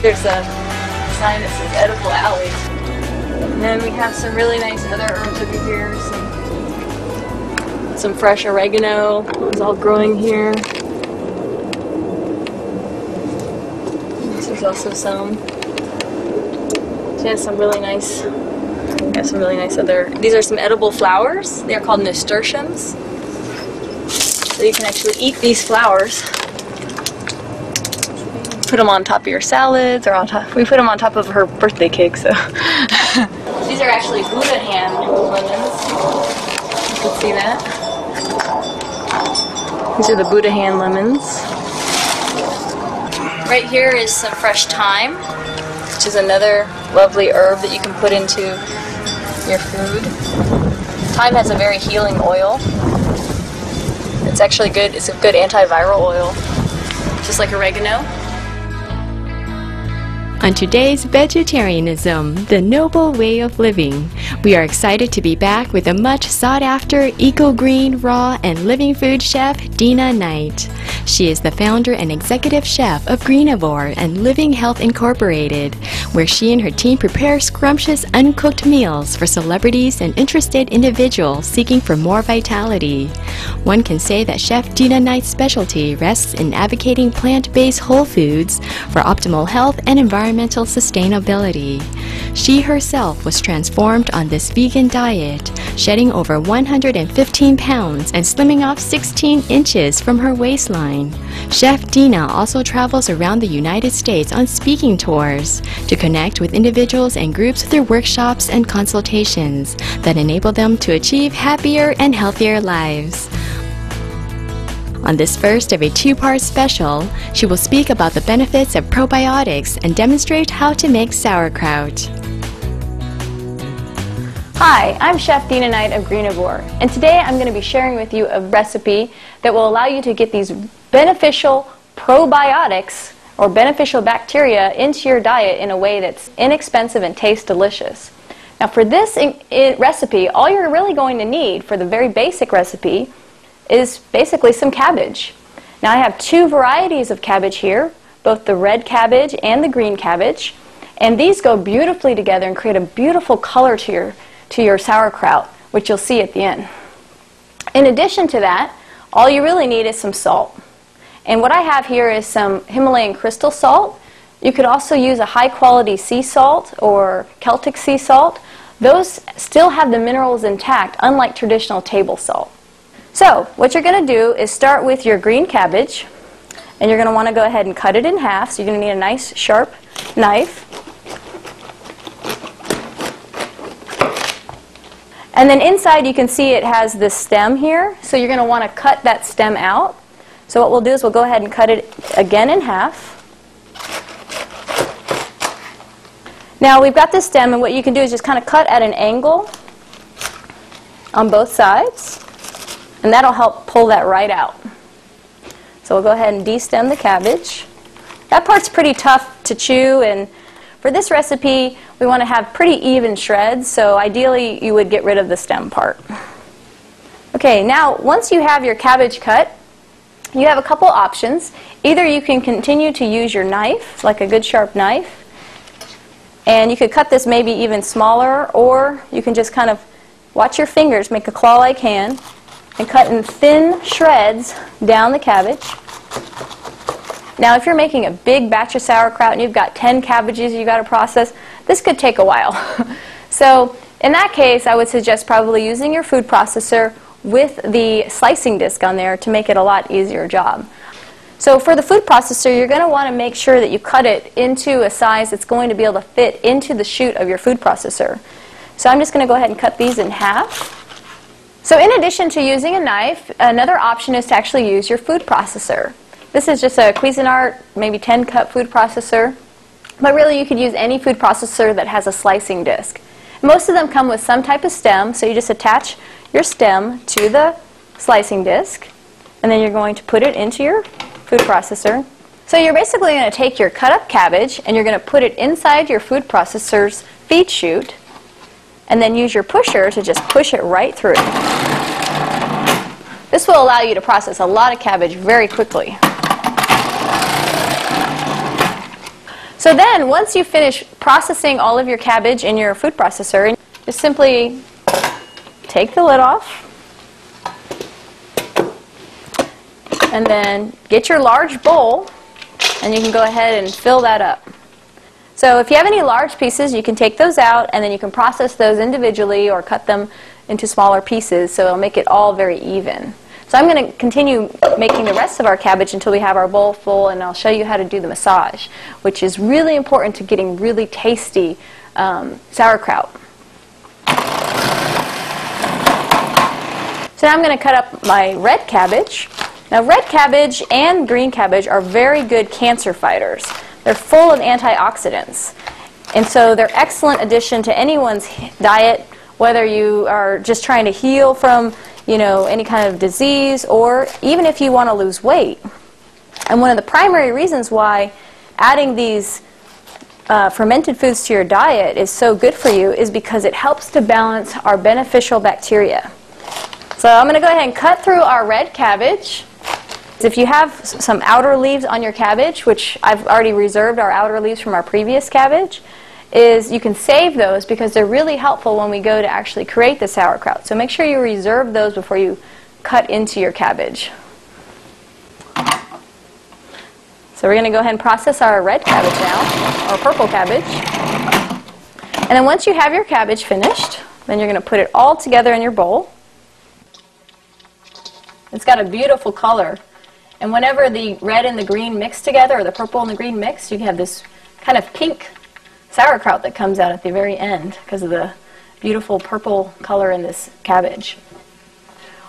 There's a sign that says edible alley. And then we have some really nice other herbs over here. Some fresh oregano. It's all growing here. There's also some. She has some really nice. Got some really nice other. These are some edible flowers. They are called nasturtiums. So you can actually eat these flowers. Put them on top of your salads, or on top. We put them on top of her birthday cake. So these are actually Buddha hand lemons. You can see that. These are the Buddha hand lemons. Right here is some fresh thyme, which is another lovely herb that you can put into your food. Thyme has a very healing oil. It's actually good. It's a good antiviral oil, just like oregano. On today's Vegetarianism, the noble way of living, we are excited to be back with a much sought-after eco-green, raw, and living food chef, Dina Knight. She is the founder and executive chef of Greenivore and Living Health Incorporated, where she and her team prepare scrumptious uncooked meals for celebrities and interested individuals seeking for more vitality. One can say that Chef Dina Knight's specialty rests in advocating plant-based whole foods for optimal health and environmental sustainability. She herself was transformed on this vegan diet, shedding over 115 pounds and slimming off 16 inches from her waistline. Chef Dina also travels around the United States on speaking tours to connect with individuals and groups through workshops and consultations that enable them to achieve happier and healthier lives. On this first of a two-part special, she will speak about the benefits of probiotics and demonstrate how to make sauerkraut. Hi, I'm Chef Dina Knight of Greenivore, and today I'm going to be sharing with you a recipe that will allow you to get these beneficial probiotics or beneficial bacteria into your diet in a way that's inexpensive and tastes delicious. Now for this recipe, all you're really going to need for the very basic recipe is basically some cabbage. Now I have two varieties of cabbage here, both the red cabbage and the green cabbage, and these go beautifully together and create a beautiful color to your sauerkraut, which you'll see at the end. In addition to that, all you really need is some salt. And what I have here is some Himalayan crystal salt. You could also use a high-quality sea salt or Celtic sea salt. Those still have the minerals intact, unlike traditional table salt. So what you're going to do is start with your green cabbage, and you're going to want to go ahead and cut it in half. So you're going to need a nice sharp knife. And then inside you can see it has this stem here, so you're going to want to cut that stem out. So what we'll do is we'll go ahead and cut it again in half. Now we've got this stem, and what you can do is just kind of cut at an angle on both sides, and that'll help pull that right out. So we'll go ahead and destem the cabbage. That part's pretty tough to chew, and for this recipe we want to have pretty even shreds, so ideally you would get rid of the stem part. Okay, now once you have your cabbage cut, you have a couple options. Either you can continue to use your knife, like a good sharp knife, and you could cut this maybe even smaller, or you can just kind of watch your fingers, make a claw-like hand, and cut in thin shreds down the cabbage. Now if you're making a big batch of sauerkraut and you've got 10 cabbages you've got to process, this could take a while. So in that case, I would suggest probably using your food processor with the slicing disc on there to make it a lot easier job. So for the food processor, you're going to want to make sure that you cut it into a size that's going to be able to fit into the chute of your food processor. So I'm just going to go ahead and cut these in half. So in addition to using a knife, another option is to actually use your food processor. This is just a Cuisinart, maybe 10-cup food processor, but really you could use any food processor that has a slicing disc. Most of them come with some type of stem, so you just attach your stem to the slicing disc, and then you're going to put it into your food processor. So you're basically going to take your cut up cabbage and you're going to put it inside your food processor's feed chute, and then use your pusher to just push it right through. This will allow you to process a lot of cabbage very quickly. So then, once you finish processing all of your cabbage in your food processor, just simply take the lid off, and then get your large bowl, and you can go ahead and fill that up. So if you have any large pieces, you can take those out, and then you can process those individually or cut them into smaller pieces, so it'll make it all very even. So I'm going to continue making the rest of our cabbage until we have our bowl full, and I'll show you how to do the massage, which is really important to getting really tasty sauerkraut. So now I'm going to cut up my red cabbage. Now red cabbage and green cabbage are very good cancer fighters. They're full of antioxidants, and so they're excellent addition to anyone's diet, whether you are just trying to heal from any kind of disease, or even if you want to lose weight. And one of the primary reasons why adding these fermented foods to your diet is so good for you is because it helps to balance our beneficial bacteria. So I'm going to go ahead and cut through our red cabbage. If you have some outer leaves on your cabbage, which I've already reserved our outer leaves from our previous cabbage, is you can save those because they're really helpful when we go to actually create the sauerkraut. So make sure you reserve those before you cut into your cabbage. So we're going to go ahead and process our red cabbage now, or purple cabbage. And then once you have your cabbage finished, then you're going to put it all together in your bowl. It's got a beautiful color. And whenever the red and the green mix together, or the purple and the green mix, you have this kind of pink sauerkraut that comes out at the very end because of the beautiful purple color in this cabbage.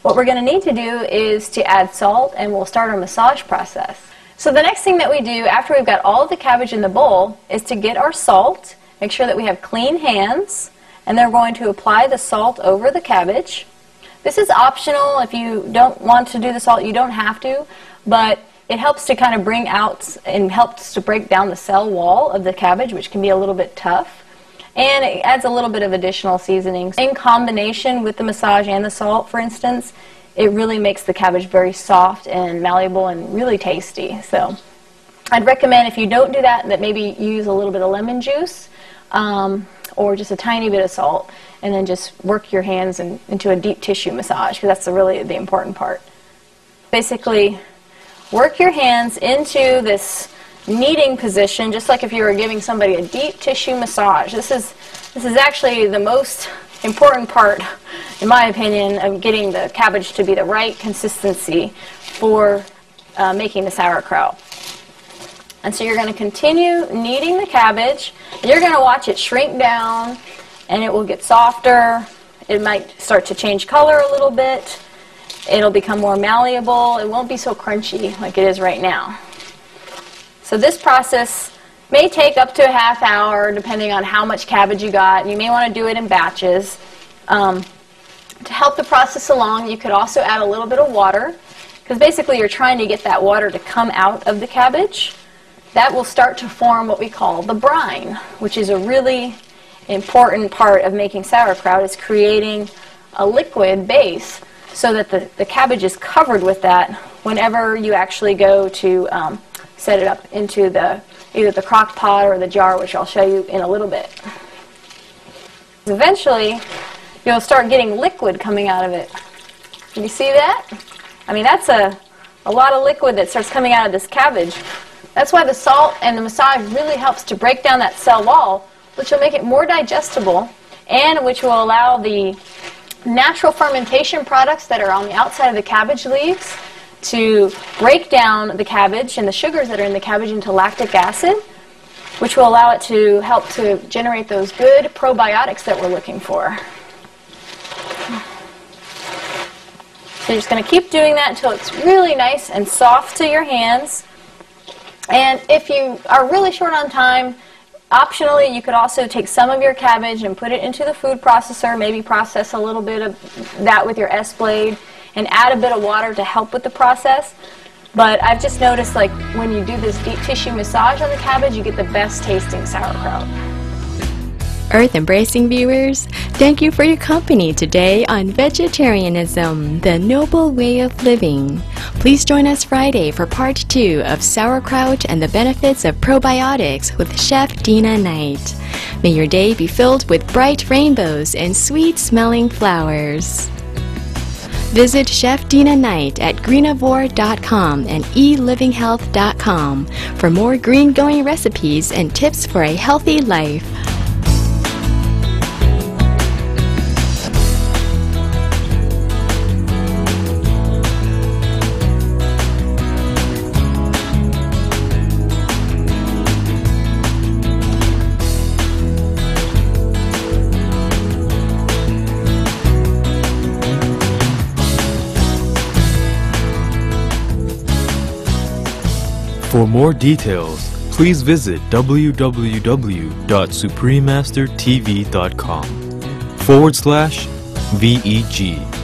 What we're going to need to do is to add salt, and we'll start our massage process. So the next thing that we do after we've got all of the cabbage in the bowl is to get our salt, make sure that we have clean hands, and then we're going to apply the salt over the cabbage. This is optional. If you don't want to do the salt, you don't have to, but it helps to kind of bring out and helps to break down the cell wall of the cabbage, which can be a little bit tough. And it adds a little bit of additional seasonings. In combination with the massage and the salt, for instance, it really makes the cabbage very soft and malleable and really tasty. So I'd recommend, if you don't do that, that maybe you use a little bit of lemon juice or just a tiny bit of salt, and then just work your hands into a deep tissue massage, because that's really the important part. Basically, work your hands into this kneading position, just like if you were giving somebody a deep tissue massage. This is actually the most important part, in my opinion, of getting the cabbage to be the right consistency for making the sauerkraut. And so you're going to continue kneading the cabbage. You're going to watch it shrink down, and it will get softer. It might start to change color a little bit. It'll become more malleable. It won't be so crunchy like it is right now. So this process may take up to a half hour depending on how much cabbage you got. You may want to do it in batches. To help the process along, you could also add a little bit of water, because basically you're trying to get that water to come out of the cabbage. That will start to form what we call the brine, which is a really important part of making sauerkraut, is creating a liquid base so that the cabbage is covered with that whenever you actually go to set it up into either the crock pot or the jar, which I'll show you in a little bit. Eventually, you'll start getting liquid coming out of it. Can you see that? I mean, that's a lot of liquid that starts coming out of this cabbage. That's why the salt and the massage really helps to break down that cell wall, which will make it more digestible, and which will allow the natural fermentation products that are on the outside of the cabbage leaves to break down the cabbage and the sugars that are in the cabbage into lactic acid, which will allow it to help to generate those good probiotics that we're looking for. So you're just going to keep doing that until it's really nice and soft to your hands. And if you are really short on time, optionally, you could also take some of your cabbage and put it into the food processor, maybe process a little bit of that with your S-blade, and add a bit of water to help with the process. But I've just noticed, like, when you do this deep tissue massage on the cabbage, you get the best tasting sauerkraut. Earth-embracing viewers, thank you for your company today on Vegetarianism, the Noble Way of Living. Please join us Friday for part 2 of sauerkraut and the benefits of probiotics with Chef Dina Knight. May your day be filled with bright rainbows and sweet-smelling flowers. Visit Chef Dina Knight at greenivore.com and elivinghealth.com for more green-going recipes and tips for a healthy life. For more details, please visit www.suprememastertv.com/VEG.